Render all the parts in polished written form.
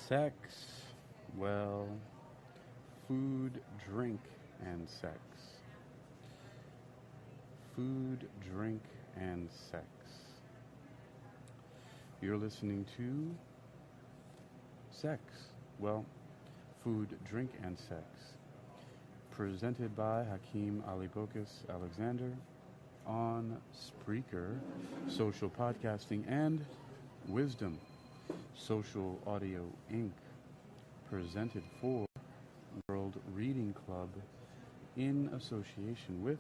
Sex, well, food, drink, and sex. Food, drink, and sex. You're listening to Sex, well, food, drink, and sex. Presented by Hakeem Ali Bokus Alexander on Spreaker, Social Podcasting, and Wisdom, Social Audio Inc. Presented for World Reading Club in association with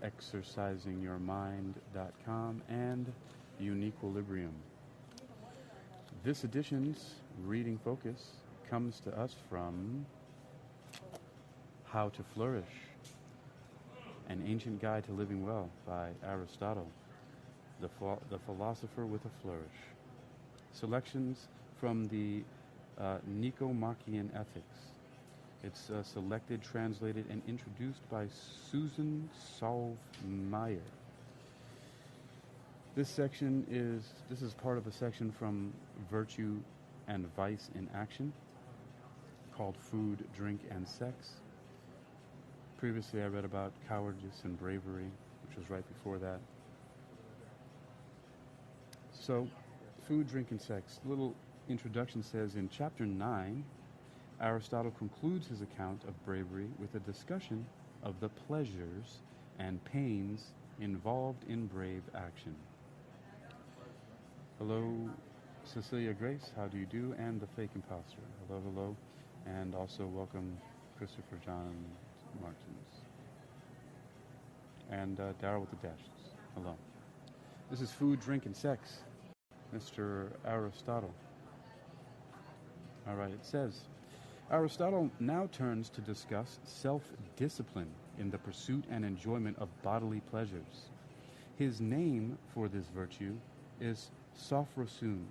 exercisingyourmind.com and Uniquilibrium. This edition's reading focus comes to us from How to Flourish, An Ancient Guide to Living Well by Aristotle, the philosopher with a flourish. Selections from the Nicomachean Ethics. It's selected, translated, and introduced by Susan Solve-Meyer. This is part of a section from Virtue and Vice in Action called Food, Drink, and Sex. Previously I read about cowardice and bravery, which was right before that. So, food, drink, and sex. The little introduction says in chapter 9, Aristotle concludes his account of bravery with a discussion of the pleasures and pains involved in brave action. Hello, Cecilia Grace, how do you do? And the fake imposter. Hello, hello. And also welcome Christopher John Martins. And Darryl with the dashes. Hello. This is Food, Drink, and Sex, Mr. Aristotle. All right, it says, Aristotle now turns to discuss self-discipline in the pursuit and enjoyment of bodily pleasures. His name for this virtue is sophrosune,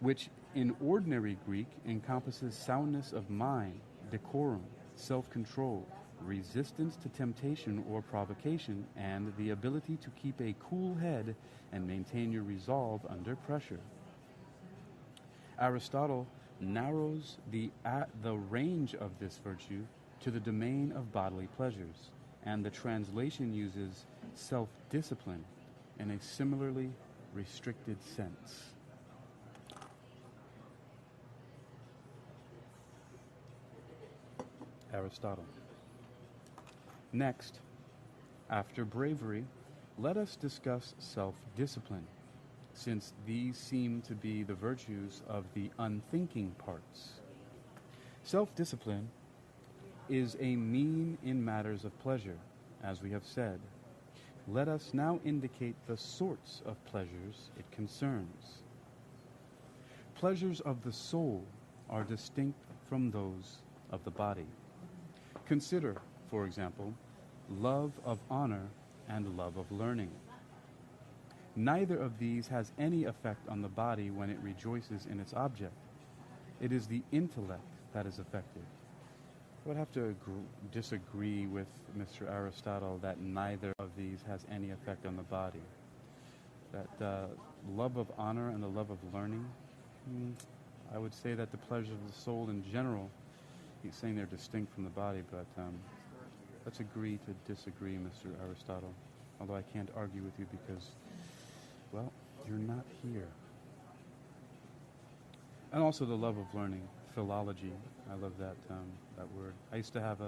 which in ordinary Greek encompasses soundness of mind, decorum, self-control, resistance to temptation or provocation, and the ability to keep a cool head and maintain your resolve under pressure. Aristotle narrows the range of this virtue to the domain of bodily pleasures, and the translation uses self-discipline in a similarly restricted sense. Aristotle. Next, after bravery, let us discuss self-discipline, since these seem to be the virtues of the unthinking parts. Self-discipline is a mean in matters of pleasure, as we have said. Let us now indicate the sorts of pleasures it concerns. Pleasures of the soul are distinct from those of the body. Consider, for example, love of honor and love of learning. Neither of these has any effect on the body when it rejoices in its object. It is the intellect that is affected. I would have to disagree with Mr. Aristotle that neither of these has any effect on the body. That love of honor and the love of learning, I would say that the pleasures of the soul in general, he's saying they're distinct from the body, but let's agree to disagree, Mr. Aristotle. Although I can't argue with you because, well, you're not here. And also the love of learning, philology. I love that word. I used to have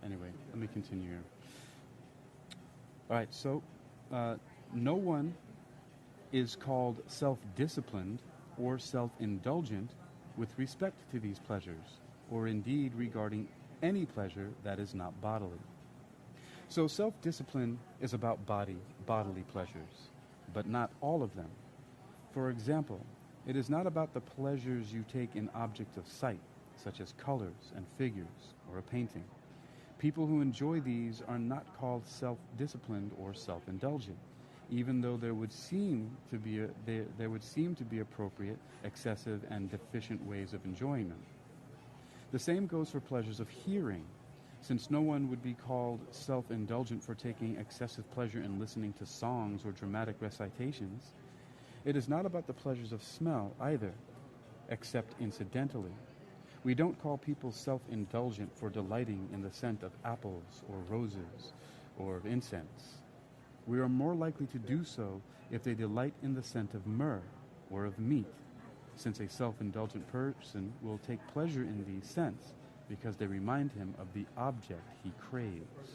anyway, let me continue here. All right, so no one is called self-disciplined or self-indulgent with respect to these pleasures, or indeed regarding any pleasure that is not bodily. So self-discipline is about bodily pleasures, but not all of them. For example, it is not about the pleasures you take in objects of sight, such as colors and figures or a painting. People who enjoy these are not called self-disciplined or self-indulgent, even though there would seem to be appropriate, excessive, and deficient ways of enjoying them. The same goes for pleasures of hearing, since no one would be called self-indulgent for taking excessive pleasure in listening to songs or dramatic recitations. It is not about the pleasures of smell either, except incidentally. We don't call people self-indulgent for delighting in the scent of apples or roses or of incense. We are more likely to do so if they delight in the scent of myrrh or of meat, since a self-indulgent person will take pleasure in these scents because they remind him of the object he craves.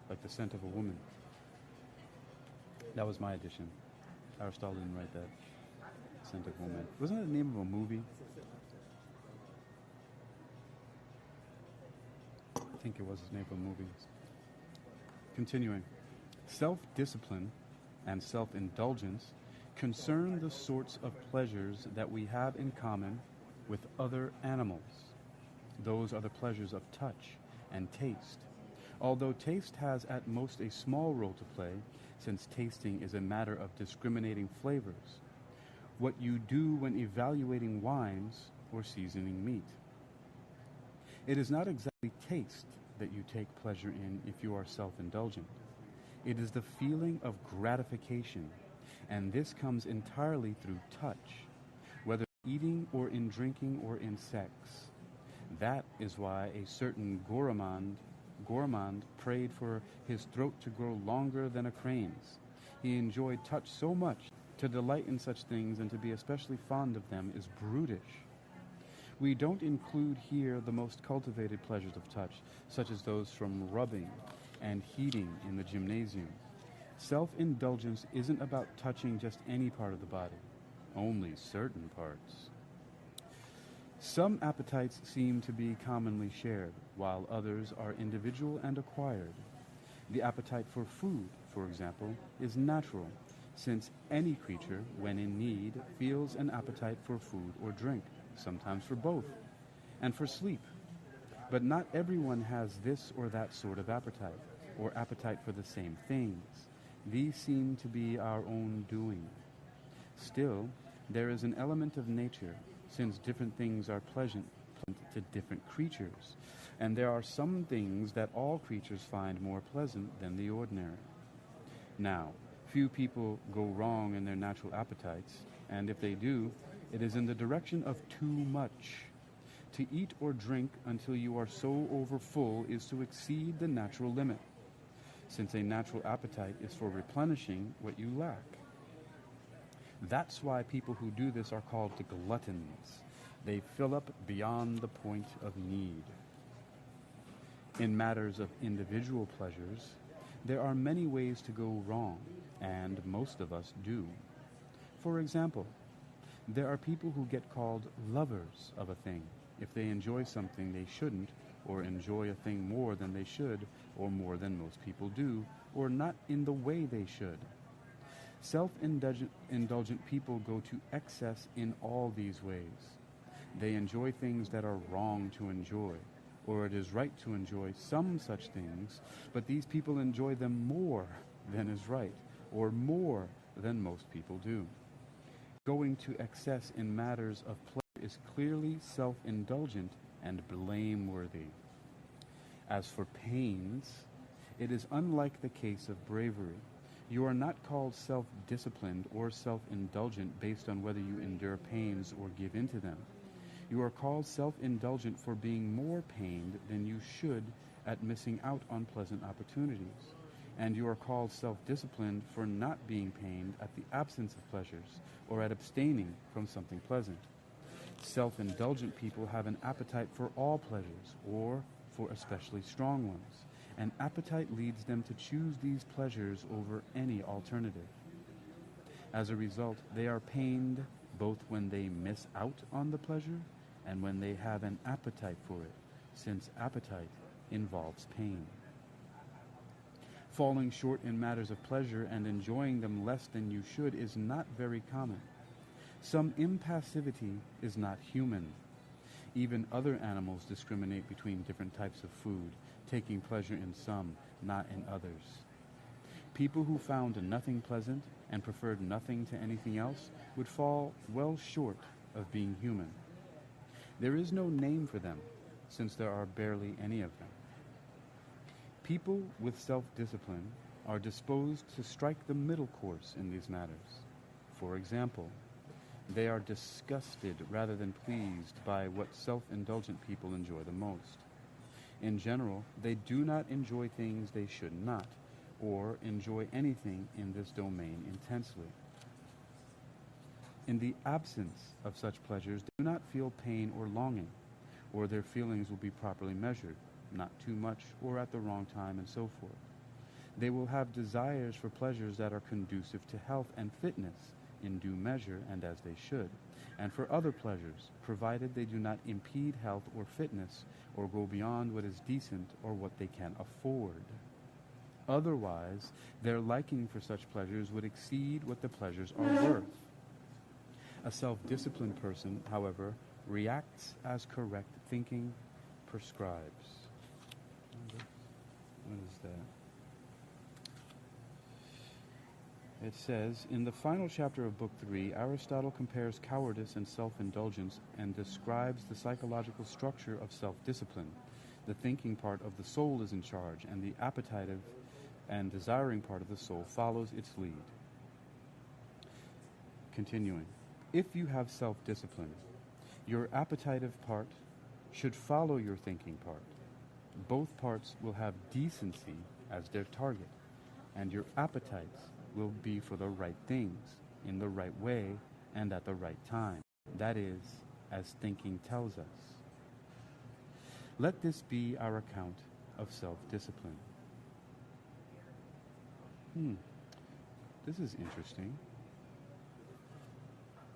Like the scent of a woman. That was my addition. Aristotle didn't write that. Scent of woman. Wasn't that the name of a movie? I think it was the name of a movie. Continuing. Self-discipline and self-indulgence concern the sorts of pleasures that we have in common with other animals. Those are the pleasures of touch and taste. Although taste has at most a small role to play, since tasting is a matter of discriminating flavors. What you do when evaluating wines or seasoning meat. It is not exactly taste that you take pleasure in if you are self-indulgent. It is the feeling of gratification, and this comes entirely through touch, whether eating or in drinking or in sex. That is why a certain gourmand prayed for his throat to grow longer than a crane's. He enjoyed touch so much. To delight in such things and to be especially fond of them is brutish. We don't include here the most cultivated pleasures of touch, such as those from rubbing and heating in the gymnasium. Self-indulgence isn't about touching just any part of the body, only certain parts. Some appetites seem to be commonly shared, while others are individual and acquired. The appetite for food, for example, is natural, since any creature, when in need, feels an appetite for food or drink, sometimes for both, and for sleep. But not everyone has this or that sort of appetite, or appetite for the same things. These seem to be our own doing. Still, there is an element of nature, since different things are pleasant to different creatures, and there are some things that all creatures find more pleasant than the ordinary. Now, few people go wrong in their natural appetites, and if they do, it is in the direction of too much. To eat or drink until you are so overfull is to exceed the natural limit, since a natural appetite is for replenishing what you lack. That's why people who do this are called gluttons. They fill up beyond the point of need. In matters of individual pleasures, there are many ways to go wrong, and most of us do. For example, there are people who get called lovers of a thing if they enjoy something they shouldn't, or enjoy a thing more than they should, or more than most people do, or not in the way they should. Self-indulgent people go to excess in all these ways. They enjoy things that are wrong to enjoy, or it is right to enjoy some such things, but these people enjoy them more than is right, or more than most people do. Going to excess in matters of pleasure is clearly self-indulgent and blameworthy. As for pains, it is unlike the case of bravery. You are not called self-disciplined or self-indulgent based on whether you endure pains or give in to them. You are called self-indulgent for being more pained than you should at missing out on pleasant opportunities. And you are called self-disciplined for not being pained at the absence of pleasures or at abstaining from something pleasant. Self-indulgent people have an appetite for all pleasures or for especially strong ones. And appetite leads them to choose these pleasures over any alternative. As a result, they are pained both when they miss out on the pleasure and when they have an appetite for it, since appetite involves pain. Falling short in matters of pleasure and enjoying them less than you should is not very common. Some impassivity is not human. Even other animals discriminate between different types of food, taking pleasure in some, not in others. People who found nothing pleasant and preferred nothing to anything else would fall well short of being human. There is no name for them, since there are barely any of them. People with self-discipline are disposed to strike the middle course in these matters. For example, they are disgusted rather than pleased by what self-indulgent people enjoy the most. In general, they do not enjoy things they should not, or enjoy anything in this domain intensely. In the absence of such pleasures, they do not feel pain or longing, or their feelings will be properly measured, not too much or at the wrong time, and so forth. They will have desires for pleasures that are conducive to health and fitness in due measure and as they should, and for other pleasures, provided they do not impede health or fitness or go beyond what is decent or what they can afford. Otherwise, their liking for such pleasures would exceed what the pleasures are worth. A self-disciplined person, however, reacts as correct thinking prescribes. What is that? It says, in the final chapter of Book 3, Aristotle compares cowardice and self-indulgence and describes the psychological structure of self-discipline. The thinking part of the soul is in charge, and the appetitive and desiring part of the soul follows its lead. Continuing, if you have self-discipline, your appetitive part should follow your thinking part. Both parts will have decency as their target, and your appetites will be for the right things, in the right way, and at the right time. That is, as thinking tells us. Let this be our account of self-discipline. This is interesting.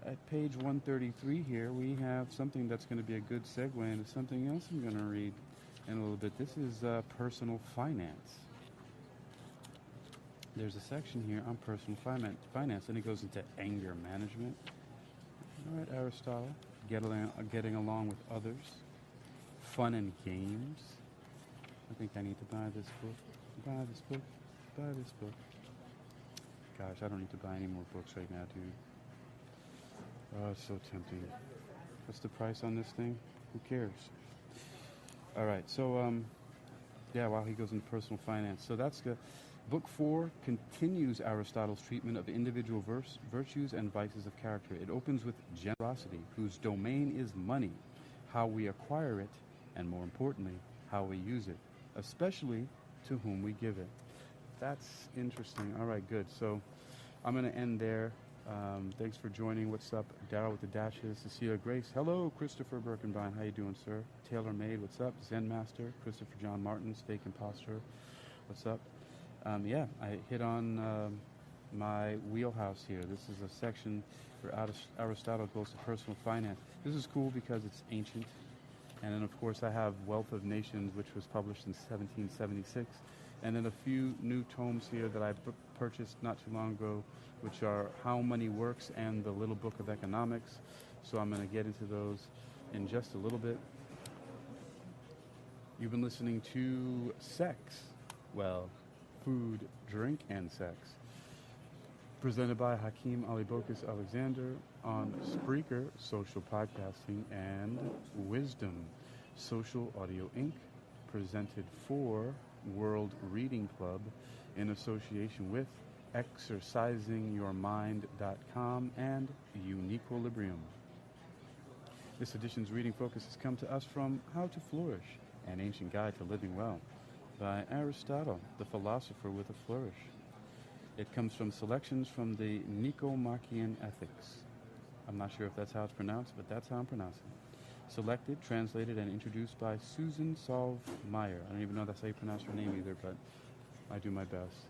At page 133 here, we have something that's going to be a good segue into something else I'm going to read in a little bit. This is personal finance. There's a section here on personal finance, and it goes into anger management. All right, Aristotle, getting along with others, fun and games. I think I need to buy this book. Buy this book. Buy this book. Gosh, I don't need to buy any more books right now, dude. Oh, it's so tempting. What's the price on this thing? Who cares? All right, so, while he goes into personal finance. So that's good. Book 4 continues Aristotle's treatment of individual virtues and vices of character. It opens with generosity, whose domain is money, how we acquire it, and more importantly, how we use it, especially to whom we give it. That's interesting. All right, good. So I'm going to end there. Thanks for joining. What's up? Daryl with the dashes. Cecilia Grace. Hello, Christopher Birkenbein. How you doing, sir? Taylor Made. What's up? Zen Master. Christopher John Martins. Fake Imposter. What's up? I hit on my wheelhouse here. This is a section where Aristotle goes to personal finance. This is cool because it's ancient. And then, of course, I have Wealth of Nations, which was published in 1776. And then a few new tomes here that I purchased not too long ago, which are How Money Works and The Little Book of Economics. So I'm going to get into those in just a little bit. You've been listening to Sex. Well, Food, Drink, and Sex. Presented by Hakeem Alibokis Alexander on Spreaker, Social Podcasting, and Wisdom, Social Audio Inc., presented for World Reading Club in association with exercisingyourmind.com and Uniquilibrium. This edition's reading focus has come to us from How to Flourish, an ancient guide to living well, by Aristotle, the philosopher with a flourish. It comes from selections from the Nicomachean Ethics. I'm not sure if that's how it's pronounced, but that's how I'm pronouncing it. Selected, translated, and introduced by Susan Solve Meyer. I don't even know that's how you pronounce her name either, but I do my best.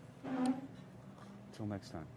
Till next time.